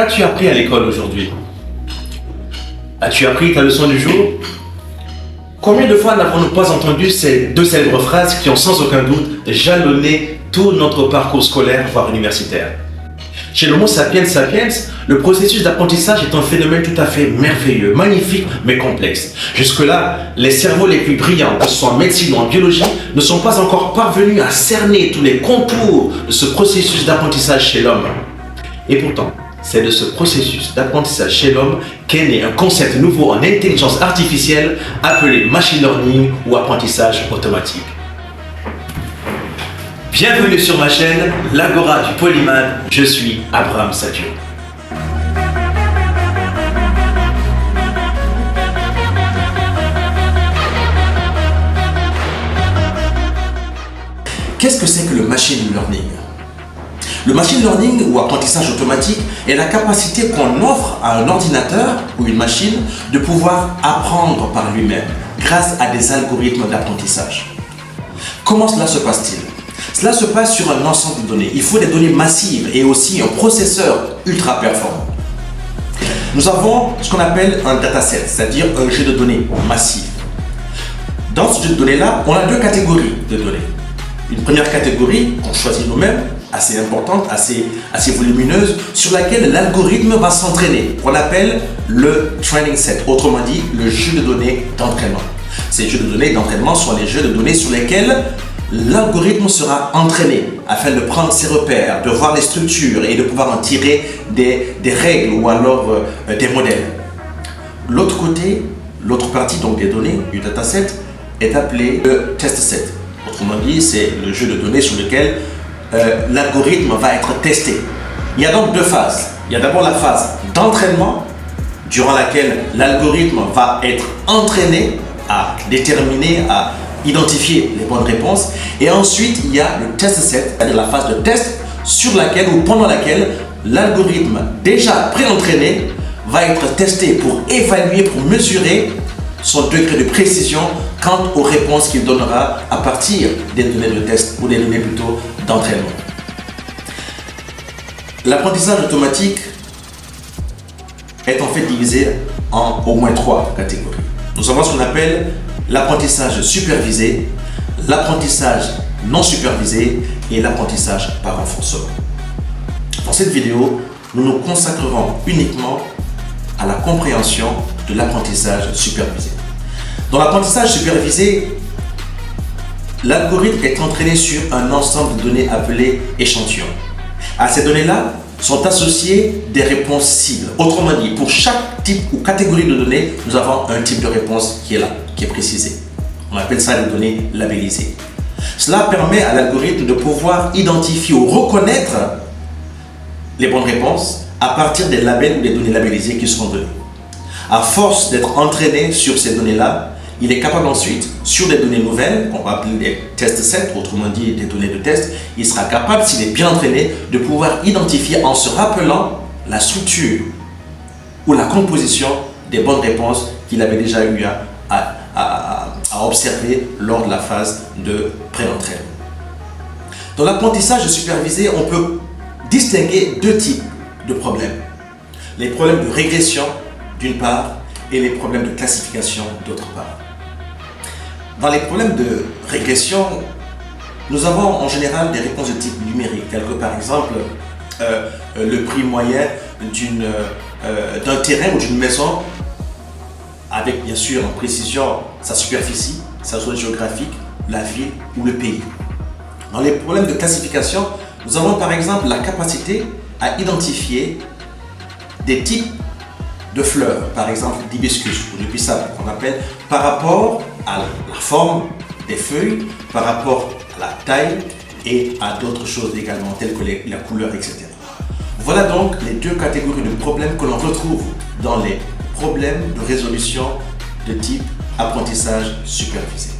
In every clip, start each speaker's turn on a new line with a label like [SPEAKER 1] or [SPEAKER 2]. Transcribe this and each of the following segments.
[SPEAKER 1] Qu'as-tu appris à l'école aujourd'hui? As-tu appris ta leçon du jour? Combien de fois n'avons-nous pas entendu ces deux célèbres phrases qui ont sans aucun doute jalonné tout notre parcours scolaire, voire universitaire? Chez l'Homo sapiens sapiens, le processus d'apprentissage est un phénomène tout à fait merveilleux, magnifique, mais complexe. Jusque-là, les cerveaux les plus brillants, que ce soit en médecine ou en biologie, ne sont pas encore parvenus à cerner tous les contours de ce processus d'apprentissage chez l'homme. Et pourtant, c'est de ce processus d'apprentissage chez l'homme qu'est né un concept nouveau en intelligence artificielle appelé machine learning ou apprentissage automatique. Bienvenue sur ma chaîne, l'Agora du Polymath, je suis Abraham Sadio. Qu'est-ce que c'est que le machine learning? Le machine learning ou apprentissage automatique est la capacité qu'on offre à un ordinateur ou une machine de pouvoir apprendre par lui-même grâce à des algorithmes d'apprentissage. Comment cela se passe-t-il? Cela se passe sur un ensemble de données. Il faut des données massives et aussi un processeur ultra performant. Nous avons ce qu'on appelle un dataset, c'est-à-dire un jeu de données massif. Dans ce jeu de données-là, on a deux catégories de données. Une première catégorie qu'on choisit nous-mêmes, assez importante, assez volumineuse, sur laquelle l'algorithme va s'entraîner, qu'on appelle le training set, autrement dit le jeu de données d'entraînement. Ces jeux de données d'entraînement sont les jeux de données sur lesquels l'algorithme sera entraîné afin de prendre ses repères, de voir les structures et de pouvoir en tirer des règles ou alors des modèles. L'autre côté, l'autre partie donc des données du dataset est appelée le test set. Autrement dit, c'est le jeu de données sur lequel l'algorithme va être testé. Il y a donc deux phases. Il y a d'abord la phase d'entraînement, durant laquelle l'algorithme va être entraîné à déterminer, à identifier les bonnes réponses. Et ensuite, il y a le test set, c'est-à-dire la phase de test sur laquelle ou pendant laquelle l'algorithme déjà pré-entraîné va être testé pour évaluer, pour mesurer son degré de précision quant aux réponses qu'il donnera à partir des données de test ou des données plutôt d'entraînement. L'apprentissage automatique est en fait divisé en au moins trois catégories. Nous avons ce qu'on appelle l'apprentissage supervisé, l'apprentissage non supervisé et l'apprentissage par renforcement. Dans cette vidéo, nous nous consacrerons uniquement à la compréhension de l'apprentissage supervisé. Dans l'apprentissage supervisé, l'algorithme est entraîné sur un ensemble de données appelées échantillons. À ces données-là sont associées des réponses cibles. Autrement dit, pour chaque type ou catégorie de données, nous avons un type de réponse qui est là, qui est précisé. On appelle ça les données labellisées. Cela permet à l'algorithme de pouvoir identifier ou reconnaître les bonnes réponses à partir des labels ou des données labellisées qui seront données. À force d'être entraîné sur ces données-là, il est capable ensuite, sur des données nouvelles, qu'on va appeler des test sets, autrement dit des données de test, il sera capable, s'il est bien entraîné, de pouvoir identifier en se rappelant la structure ou la composition des bonnes réponses qu'il avait déjà eu à observer lors de la phase de pré-entraînement. Dans l'apprentissage supervisé, on peut distinguer deux types de problèmes. Les problèmes de régression, d'une part, et les problèmes de classification, d'autre part. Dans les problèmes de régression, nous avons en général des réponses de type numérique, telles que par exemple le prix moyen d'un terrain ou d'une maison, avec bien sûr en précision sa superficie, sa zone géographique, la ville ou le pays. Dans les problèmes de classification, nous avons par exemple la capacité à identifier des types de fleurs, par exemple d'hibiscus ou de pissenlit qu'on appelle, par rapport à la forme des feuilles, par rapport à la taille et à d'autres choses également, telles que la couleur, etc. Voilà donc les deux catégories de problèmes que l'on retrouve dans les problèmes de résolution de type apprentissage supervisé.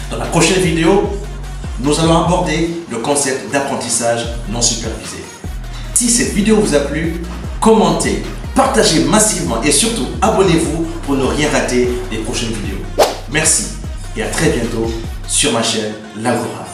[SPEAKER 1] Dans la prochaine vidéo, nous allons aborder le concept d'apprentissage non supervisé. Si cette vidéo vous a plu, commentez, partagez massivement et surtout abonnez-vous pour ne rien rater des prochaines vidéos. Merci et à très bientôt sur ma chaîne L'Agora.